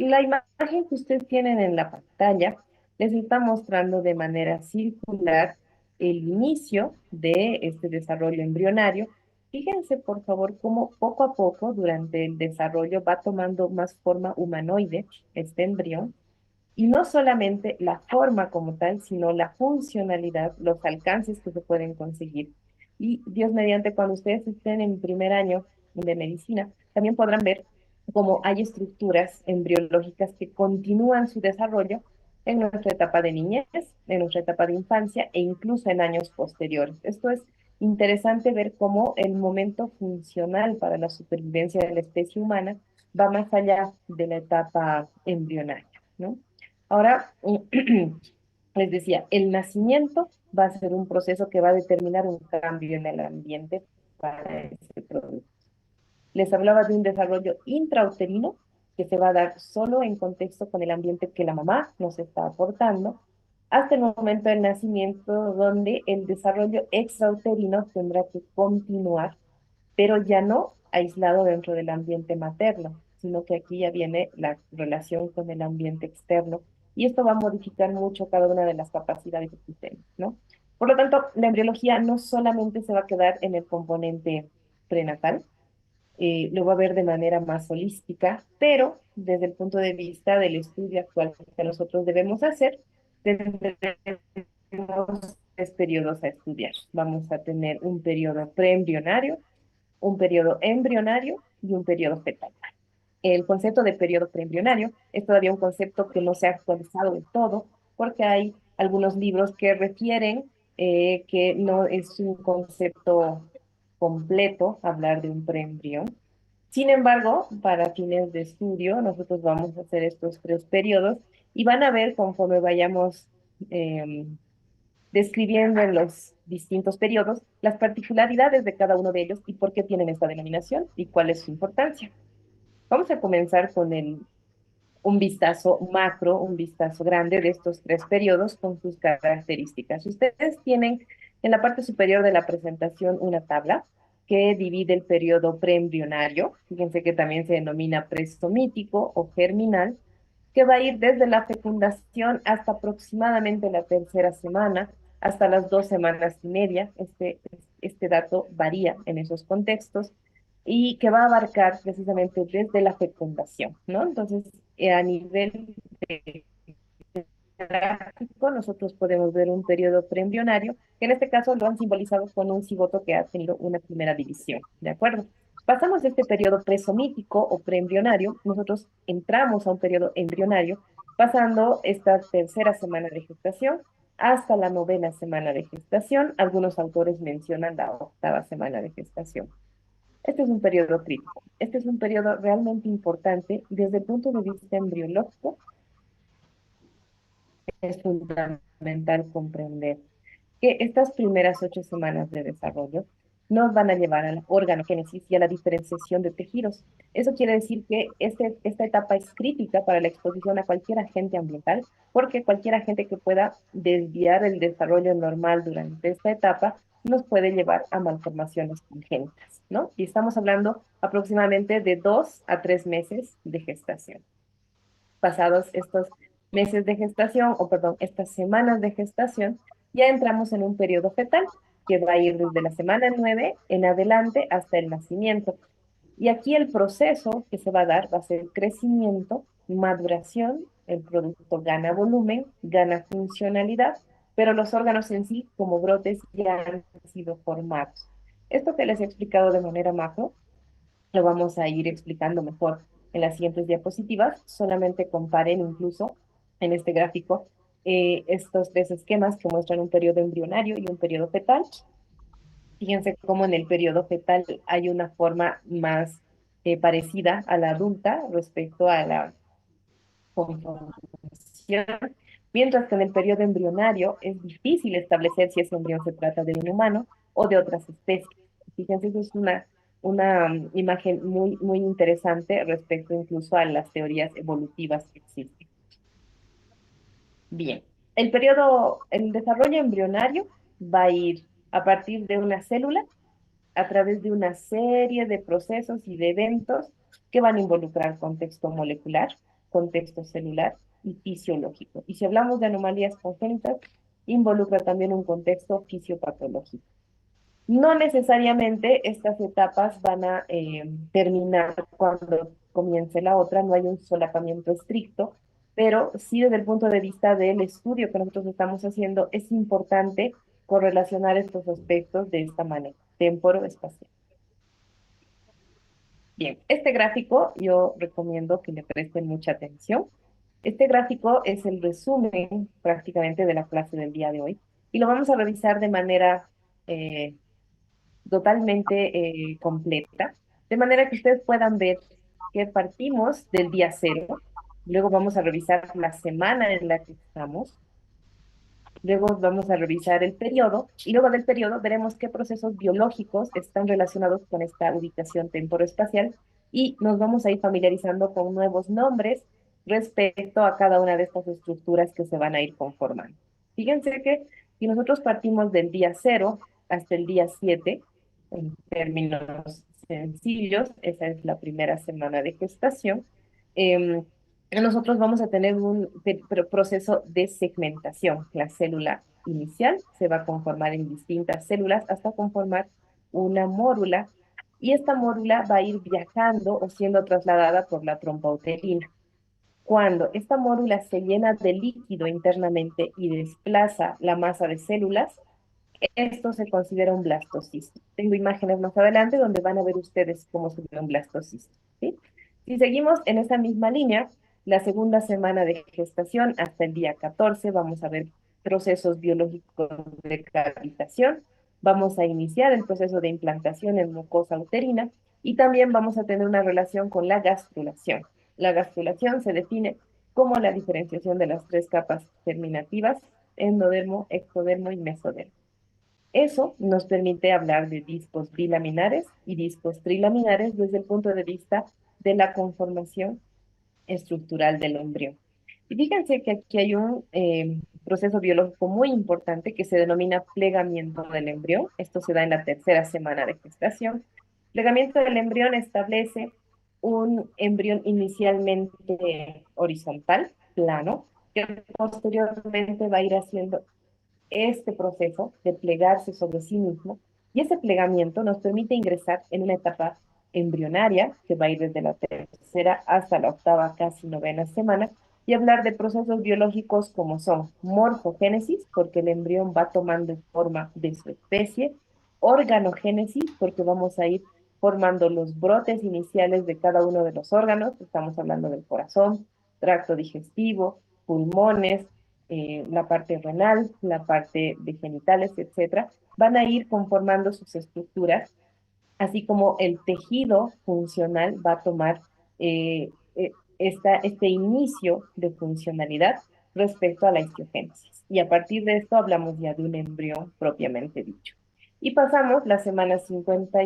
la imagen que ustedes tienen en la pantalla les está mostrando de manera circular el inicio de este desarrollo embrionario. Fíjense, por favor, cómo poco a poco durante el desarrollo va tomando más forma humanoide este embrión. Y no solamente la forma como tal, sino la funcionalidad, los alcances que se pueden conseguir. Y Dios mediante, cuando ustedes estén en primer año de medicina, también podrán ver cómo hay estructuras embriológicas que continúan su desarrollo en nuestra etapa de niñez, en nuestra etapa de infancia e incluso en años posteriores. Esto es interesante ver cómo el momento funcional para la supervivencia de la especie humana va más allá de la etapa embrionaria, ¿no? Ahora, les decía, el nacimiento va a ser un proceso que va a determinar un cambio en el ambiente para ese producto. Les hablaba de un desarrollo intrauterino que se va a dar solo en contexto con el ambiente que la mamá nos está aportando, hasta el momento del nacimiento, donde el desarrollo extrauterino tendrá que continuar, pero ya no aislado dentro del ambiente materno, sino que aquí ya viene la relación con el ambiente externo, y esto va a modificar mucho cada una de las capacidades existentes, ¿no? Por lo tanto, la embriología no solamente se va a quedar en el componente prenatal, lo va a ver de manera más holística, pero desde el punto de vista del estudio actual que nosotros debemos hacer, tendremos tres periodos a estudiar. Vamos a tener un periodo preembrionario, un periodo embrionario y un periodo fetal. El concepto de periodo preembrionario es todavía un concepto que no se ha actualizado del todo, porque hay algunos libros que refieren que no es un concepto completo hablar de un preembrión. Sin embargo, para fines de estudio, nosotros vamos a hacer estos tres periodos y van a ver conforme vayamos eh, describiendo en los distintos periodos las particularidades de cada uno de ellos y por qué tienen esta denominación y cuál es su importancia. Vamos a comenzar con un vistazo macro, un vistazo grande de estos tres periodos con sus características. Ustedes tienen en la parte superior de la presentación una tabla que divide el periodo preembrionario, fíjense que también se denomina presomítico o germinal, que va a ir desde la fecundación hasta aproximadamente la tercera semana, hasta las 2 semanas y media. Este dato varía en esos contextos y que va a abarcar precisamente desde la fecundación, ¿no? Entonces, a nivel gráfico, nosotros podemos ver un periodo preembrionario, que en este caso lo han simbolizado con un cigoto que ha tenido una primera división, ¿de acuerdo? Pasamos de este periodo presomítico o preembrionario, nosotros entramos a un periodo embrionario, pasando esta tercera semana de gestación hasta la novena semana de gestación. Algunos autores mencionan la octava semana de gestación. Este es un periodo crítico. Este es un periodo realmente importante y desde el punto de vista embriológico es fundamental comprender que estas primeras 8 semanas de desarrollo nos van a llevar al organogénesis y a la diferenciación de tejidos. Eso quiere decir que esta etapa es crítica para la exposición a cualquier agente ambiental, porque cualquier agente que pueda desviar el desarrollo normal durante esta etapa nos puede llevar a malformaciones congénitas, ¿no? Y estamos hablando aproximadamente de 2 a 3 meses de gestación. Pasados estos meses de gestación, o perdón, estas semanas de gestación, ya entramos en un periodo fetal que va a ir desde la semana 9 en adelante hasta el nacimiento. Y aquí el proceso que se va a dar va a ser crecimiento, maduración, el producto gana volumen, gana funcionalidad, pero los órganos en sí, como brotes, ya han sido formados. Esto que les he explicado de manera macro lo vamos a ir explicando mejor en las siguientes diapositivas. Solamente comparen incluso en este gráfico estos tres esquemas que muestran un periodo embrionario y un periodo fetal. Fíjense cómo en el periodo fetal hay una forma más parecida a la adulta respecto a la conformación, mientras que en el periodo embrionario es difícil establecer si ese embrión se trata de un humano o de otras especies. Fíjense, eso es una imagen muy, muy interesante respecto incluso a las teorías evolutivas que existen. Bien, el desarrollo embrionario va a ir a partir de una célula a través de una serie de procesos y de eventos que van a involucrar contexto molecular, contexto celular y fisiológico. Y si hablamos de anomalías congénitas, involucra también un contexto fisiopatológico. No necesariamente estas etapas van a terminar cuando comience la otra, no hay un solapamiento estricto, pero sí desde el punto de vista del estudio que nosotros estamos haciendo, es importante correlacionar estos aspectos de esta manera, temporo-espacial. Bien, este gráfico yo recomiendo que le presten mucha atención. Este gráfico es el resumen prácticamente de la clase del día de hoy y lo vamos a revisar de manera eh, totalmente completa, de manera que ustedes puedan ver que partimos del día cero, luego vamos a revisar la semana en la que estamos, luego vamos a revisar el periodo y luego del periodo veremos qué procesos biológicos están relacionados con esta ubicación temporoespacial y nos vamos a ir familiarizando con nuevos nombres respecto a cada una de estas estructuras que se van a ir conformando. Fíjense que si nosotros partimos del día cero hasta el día 7, en términos sencillos, esa es la primera semana de gestación, eh, nosotros vamos a tener un proceso de segmentación. La célula inicial se va a conformar en distintas células hasta conformar una mórula y esta mórula va a ir viajando o siendo trasladada por la trompa uterina. Cuando esta mórula se llena de líquido internamente y desplaza la masa de células, esto se considera un blastocisto. Tengo imágenes más adelante donde van a ver ustedes cómo se ve un blastocisto, ¿sí? Si seguimos en esa misma línea, la segunda semana de gestación hasta el día 14 vamos a ver procesos biológicos de cavitación, vamos a iniciar el proceso de implantación en mucosa uterina y también vamos a tener una relación con la gastrulación. La gastrulación se define como la diferenciación de las tres capas germinativas, endodermo, ectodermo y mesodermo. Eso nos permite hablar de discos bilaminares y discos trilaminares desde el punto de vista de la conformación estructural del embrión. Y fíjense que aquí hay un proceso biológico muy importante que se denomina plegamiento del embrión. Esto se da en la tercera semana de gestación. Plegamiento del embrión establece un embrión inicialmente horizontal, plano, que posteriormente va a ir haciendo este proceso de plegarse sobre sí mismo y ese plegamiento nos permite ingresar en una etapa embrionaria que va a ir desde la tercera hasta la octava, casi novena semana y hablar de procesos biológicos como son morfogénesis, porque el embrión va tomando forma de su especie, organogénesis, porque vamos a ir formando los brotes iniciales de cada uno de los órganos, estamos hablando del corazón, tracto digestivo, pulmones, la parte renal, la parte de genitales, etcétera, van a ir conformando sus estructuras, así como el tejido funcional va a tomar este inicio de funcionalidad respecto a la histiogenesis. Y a partir de esto hablamos ya de un embrión propiamente dicho. Y pasamos la semana 50,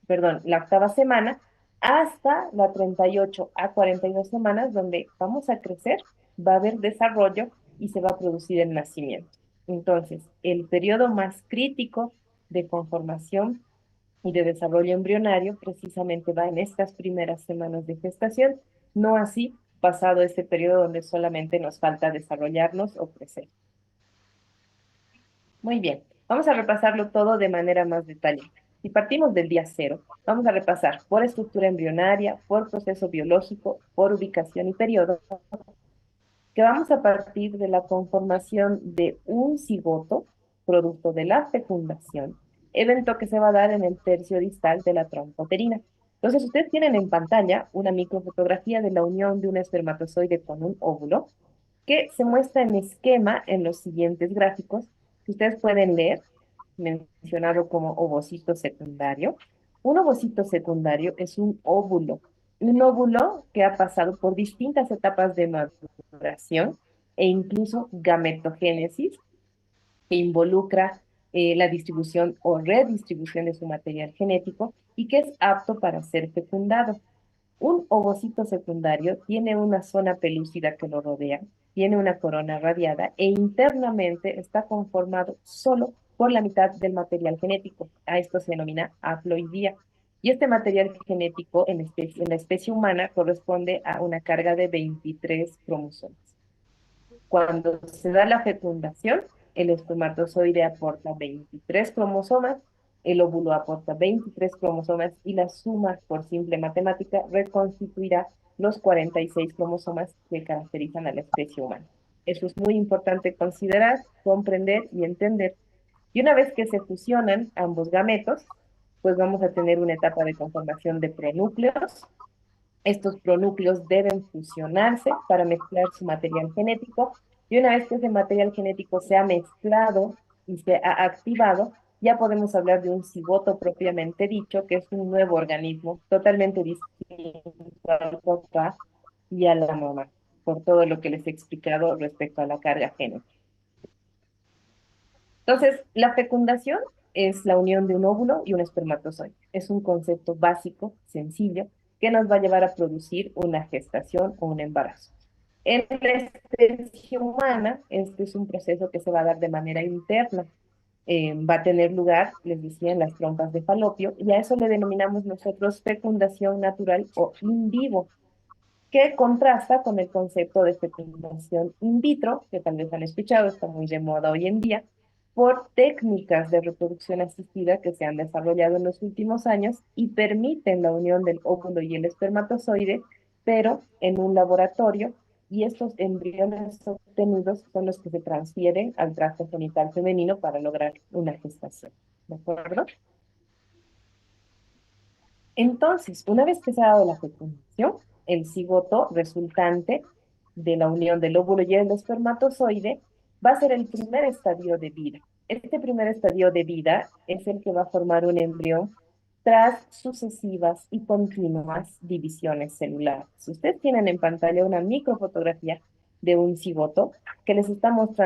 perdón, la octava semana hasta la 38 a 42 semanas, donde vamos a crecer, va a haber desarrollo y se va a producir el nacimiento. Entonces, el periodo más crítico de conformación y de desarrollo embrionario precisamente va en estas primeras semanas de gestación, no así pasado este periodo donde solamente nos falta desarrollarnos o crecer. Muy bien, vamos a repasarlo todo de manera más detallada. Si partimos del día cero, vamos a repasar por estructura embrionaria, por proceso biológico, por ubicación y periodo, que vamos a partir de la conformación de un cigoto, producto de la fecundación, evento que se va a dar en el tercio distal de la trompa uterina. Entonces, ustedes tienen en pantalla una microfotografía de la unión de un espermatozoide con un óvulo, que se muestra en esquema en los siguientes gráficos, que ustedes pueden leer, mencionado como ovocito secundario. Un ovocito secundario es un óvulo que ha pasado por distintas etapas de maduración e incluso gametogénesis, que involucra la distribución o redistribución de su material genético y que es apto para ser fecundado. Un ovocito secundario tiene una zona pelúcida que lo rodea, tiene una corona radiada e internamente está conformado solo por la mitad del material genético. A esto se denomina haploidía. Y este material genético en la especie humana corresponde a una carga de 23 cromosomas. Cuando se da la fecundación, el espermatozoide aporta 23 cromosomas, el óvulo aporta 23 cromosomas y la suma por simple matemática reconstituirá los 46 cromosomas que caracterizan a la especie humana. Eso es muy importante considerar, comprender y entender. Y una vez que se fusionan ambos gametos, pues vamos a tener una etapa de conformación de pronúcleos. Estos pronúcleos deben fusionarse para mezclar su material genético y una vez que ese material genético se ha mezclado y se ha activado, ya podemos hablar de un cigoto propiamente dicho, que es un nuevo organismo totalmente distinto al papá y a la mamá, por todo lo que les he explicado respecto a la carga genética. Entonces, la fecundación es la unión de un óvulo y un espermatozoide. Es un concepto básico, sencillo, que nos va a llevar a producir una gestación o un embarazo. En la especie humana, este es un proceso que se va a dar de manera interna. Va a tener lugar, les decía, en las trompas de falopio, y a eso le denominamos nosotros fecundación natural o in vivo, que contrasta con el concepto de fecundación in vitro, que tal vez han escuchado, está muy de moda hoy en día, por técnicas de reproducción asistida que se han desarrollado en los últimos años y permiten la unión del óvulo y el espermatozoide, pero en un laboratorio, y estos embriones obtenidos son los que se transfieren al tracto genital femenino para lograr una gestación. ¿De acuerdo? Entonces, una vez que se ha dado la fecundación, el cigoto resultante de la unión del óvulo y el espermatozoide va a ser el primer estadio de vida. Este primer estadio de vida es el que va a formar un embrión tras sucesivas y continuas divisiones celulares. Si ustedes tienen en pantalla una microfotografía de un cigoto que les está mostrando